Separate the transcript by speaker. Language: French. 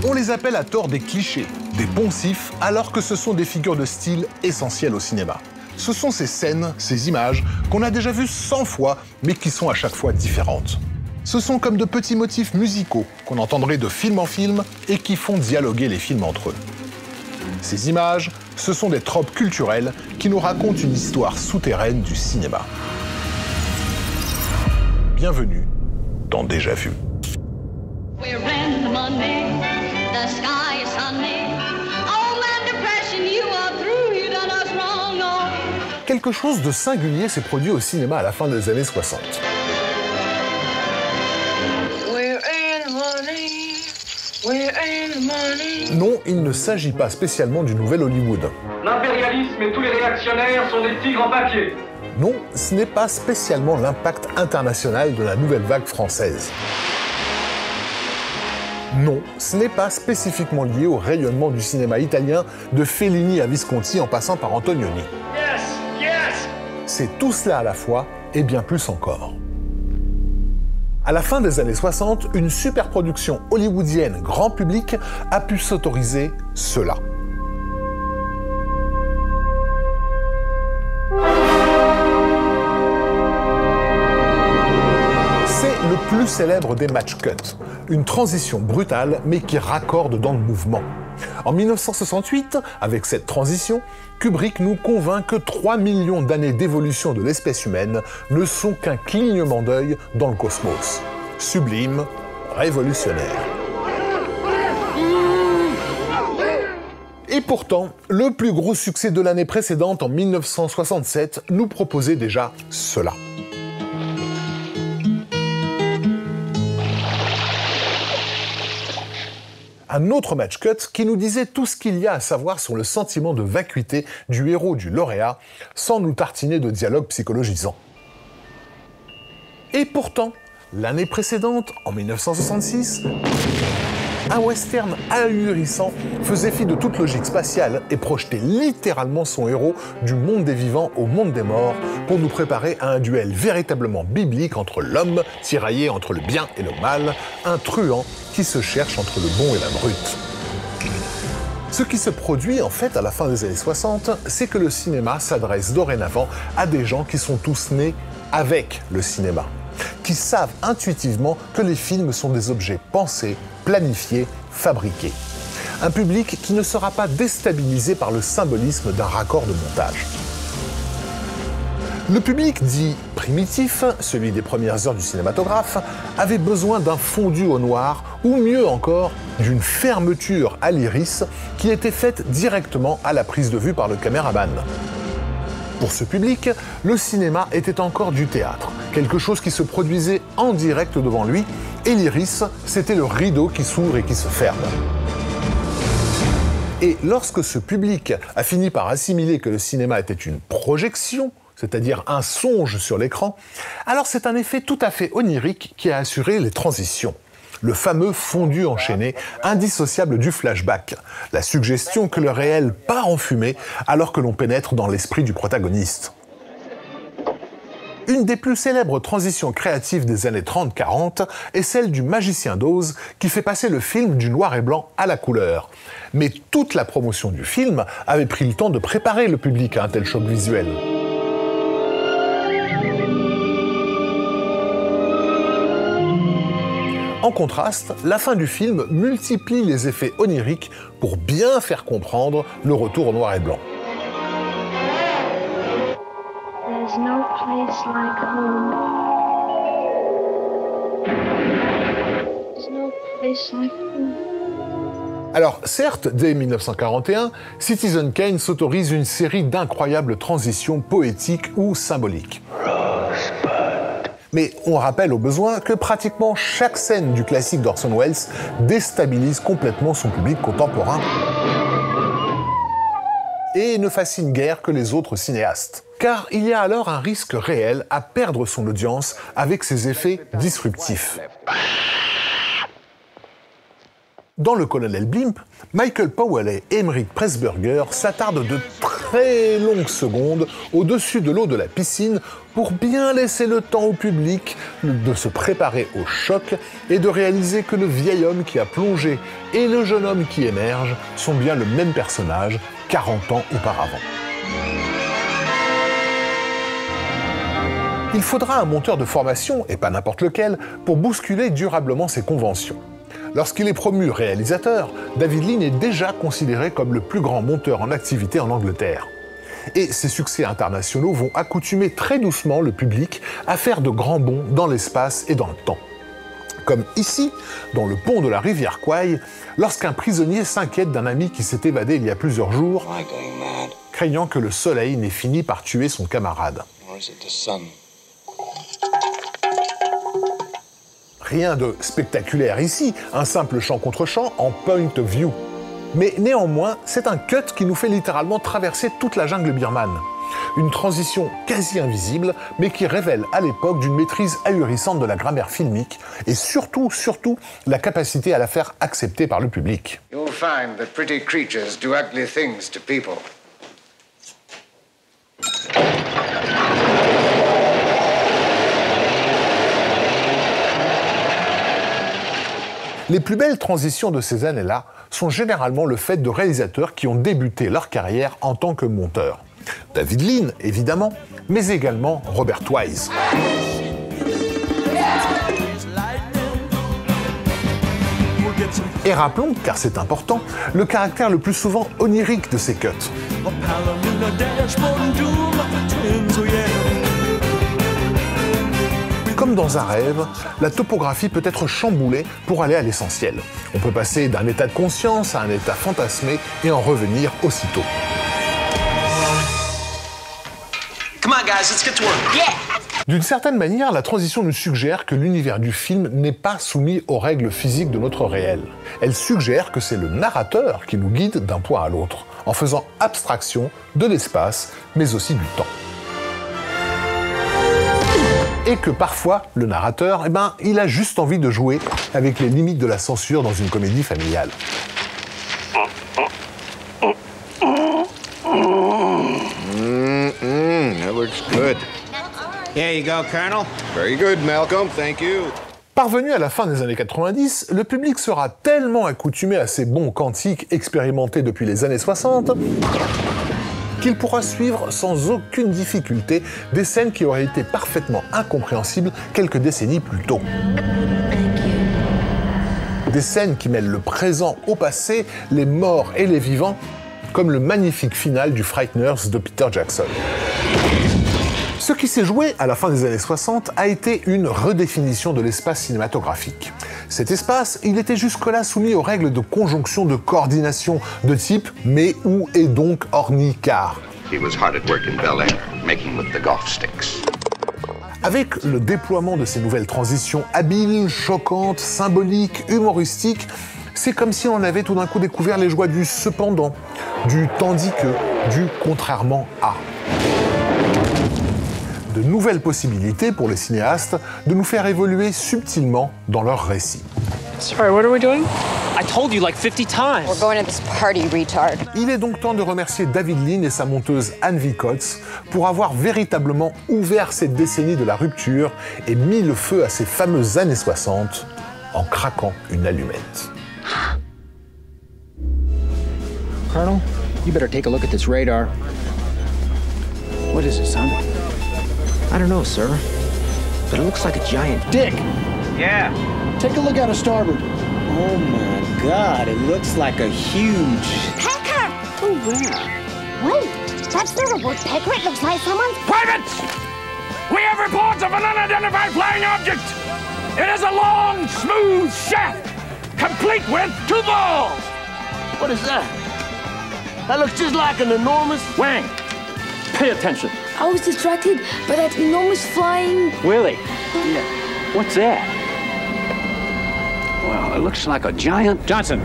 Speaker 1: On les appelle à tort des clichés, des poncifs, alors que ce sont des figures de style essentielles au cinéma. Ce sont ces scènes, ces images, qu'on a déjà vues 100 fois, mais qui sont à chaque fois différentes. Ce sont comme de petits motifs musicaux qu'on entendrait de film en film et qui font dialoguer les films entre eux. Ces images, ce sont des tropes culturelles qui nous racontent une histoire souterraine du cinéma. Bienvenue dans Déjà Vu. Quelque chose de singulier s'est produit au cinéma à la fin des années 60. Non, il ne s'agit pas spécialement du nouvel Hollywood.
Speaker 2: L'impérialisme et tous les réactionnaires sont des tigres en papier.
Speaker 1: Non, ce n'est pas spécialement l'impact international de la nouvelle vague française. Non, ce n'est pas spécifiquement lié au rayonnement du cinéma italien de Fellini à Visconti en passant par Antonioni.
Speaker 2: Yes, yes.
Speaker 1: C'est tout cela à la fois et bien plus encore. À la fin des années 60, une superproduction hollywoodienne grand public a pu s'autoriser cela. C'est le plus célèbre des match cuts, une transition brutale mais qui raccorde dans le mouvement. En 1968, avec cette transition, Kubrick nous convainc que 3 millions d'années d'évolution de l'espèce humaine ne sont qu'un clignement d'œil dans le cosmos. Sublime, révolutionnaire. Et pourtant, le plus gros succès de l'année précédente, en 1967, nous proposait déjà cela. Un autre match cut qui nous disait tout ce qu'il y a à savoir sur le sentiment de vacuité du héros du lauréat, sans nous tartiner de dialogues psychologisants. Et pourtant, l'année précédente, en 1966, un western ahurissant faisait fi de toute logique spatiale et projetait littéralement son héros du monde des vivants au monde des morts pour nous préparer à un duel véritablement biblique entre l'homme, tiraillé entre le bien et le mal, un truand qui se cherche entre le bon et la brute. Ce qui se produit en fait à la fin des années 60, c'est que le cinéma s'adresse dorénavant à des gens qui sont tous nés avec le cinéma, qui savent intuitivement que les films sont des objets pensés, planifiés, fabriqués. Un public qui ne sera pas déstabilisé par le symbolisme d'un raccord de montage. Le public dit primitif, celui des premières heures du cinématographe, avait besoin d'un fondu au noir, ou mieux encore, d'une fermeture à l'iris qui était faite directement à la prise de vue par le caméraman. Pour ce public, le cinéma était encore du théâtre, quelque chose qui se produisait en direct devant lui, et l'iris, c'était le rideau qui s'ouvre et qui se ferme. Et lorsque ce public a fini par assimiler que le cinéma était une projection, c'est-à-dire un songe sur l'écran, alors c'est un effet tout à fait onirique qui a assuré les transitions. Le fameux fondu enchaîné, indissociable du flashback, la suggestion que le réel part en fumée alors que l'on pénètre dans l'esprit du protagoniste. Une des plus célèbres transitions créatives des années 30-40 est celle du Magicien d'Oz qui fait passer le film du noir et blanc à la couleur. Mais toute la promotion du film avait pris le temps de préparer le public à un tel choc visuel. En contraste, la fin du film multiplie les effets oniriques pour bien faire comprendre le retour au noir et blanc.
Speaker 3: There's no place like home. There's no place like home.
Speaker 1: Alors certes, dès 1941, Citizen Kane s'autorise une série d'incroyables transitions poétiques ou symboliques. Mais on rappelle au besoin que pratiquement chaque scène du classique d'Orson Welles déstabilise complètement son public contemporain et ne fascine guère que les autres cinéastes. Car il y a alors un risque réel à perdre son audience avec ces effets disruptifs. Dans Le Colonel Blimp, Michael Powell et Emeric Pressburger s'attardent de très longues secondes au-dessus de l'eau de la piscine pour bien laisser le temps au public de se préparer au choc et de réaliser que le vieil homme qui a plongé et le jeune homme qui émerge sont bien le même personnage 40 ans auparavant. Il faudra un monteur de formation, et pas n'importe lequel, pour bousculer durablement ces conventions. Lorsqu'il est promu réalisateur, David Lean est déjà considéré comme le plus grand monteur en activité en Angleterre. Et ses succès internationaux vont accoutumer très doucement le public à faire de grands bonds dans l'espace et dans le temps. Comme ici, dans le pont de la rivière Kwai, lorsqu'un prisonnier s'inquiète d'un ami qui s'est évadé il y a plusieurs jours, craignant que le soleil n'ait fini par tuer son camarade. Rien de spectaculaire ici, un simple champ contre champ en point of view. Mais néanmoins, c'est un cut qui nous fait littéralement traverser toute la jungle birmane. Une transition quasi invisible, mais qui révèle à l'époque d'une maîtrise ahurissante de la grammaire filmique et surtout, la capacité à la faire accepter par le public.
Speaker 4: You'll find that pretty creatures do ugly things to people.
Speaker 1: Les plus belles transitions de ces années-là sont généralement le fait de réalisateurs qui ont débuté leur carrière en tant que monteurs. David Lean, évidemment, mais également Robert Wise. Et rappelons, car c'est important, le caractère le plus souvent onirique de ces cuts. Comme dans un rêve, la topographie peut être chamboulée pour aller à l'essentiel. On peut passer d'un état de conscience à un état fantasmé et en revenir aussitôt. D'une certaine manière, la transition nous suggère que l'univers du film n'est pas soumis aux règles physiques de notre réel. Elle suggère que c'est le narrateur qui nous guide d'un point à l'autre, en faisant abstraction de l'espace, mais aussi du temps. Et que parfois, le narrateur, il a juste envie de jouer avec les limites de la censure dans une comédie familiale.
Speaker 4: That looks good. Here you go, Colonel. Very good, Malcolm. Thank you.
Speaker 1: Parvenu à la fin des années 90, le public sera tellement accoutumé à ces bons cantiques expérimentés depuis les années 60 qu'il pourra suivre sans aucune difficulté des scènes qui auraient été parfaitement incompréhensibles quelques décennies plus tôt. Des scènes qui mêlent le présent au passé, les morts et les vivants, comme le magnifique final du Frighteners de Peter Jackson. Ce qui s'est joué à la fin des années 60 a été une redéfinition de l'espace cinématographique. Cet espace, il était jusque-là soumis aux règles de conjonction de coordination de type « mais où est donc Orny car ?» Avec le déploiement de ces nouvelles transitions habiles, choquantes, symboliques, humoristiques, c'est comme si on avait tout d'un coup découvert les joies du cependant, du tandis que, du contrairement à. De nouvelles possibilités pour les cinéastes de nous faire évoluer subtilement dans leur récit.
Speaker 5: Sorry, what are we doing? I told you like 50 times.
Speaker 6: We're going to this party, retard.
Speaker 1: Il est donc temps de remercier David Lean et sa monteuse Anne Vicotz pour avoir véritablement ouvert cette décennie de la rupture et mis le feu à ces fameuses années 60 en craquant une allumette.
Speaker 7: Colonel, you better take a look at this radar. What is it, son? I don't know, sir, but it looks like a giant dick.
Speaker 2: Yeah.
Speaker 7: Take a look at it starboard. Oh my God, it looks like a huge...
Speaker 3: Pecker! Oh, where? Wait, that's not a woodpecker. It looks like someone's...
Speaker 2: Privates! We have reports of an unidentified flying object. It is a long, smooth shaft, complete with 2 balls.
Speaker 8: What is that? That looks just like an enormous...
Speaker 2: Wang, pay attention.
Speaker 9: I was distracted by that enormous flying...
Speaker 2: Willie.
Speaker 8: Yeah. What's that?
Speaker 2: Well, it looks like a giant...
Speaker 8: Johnson.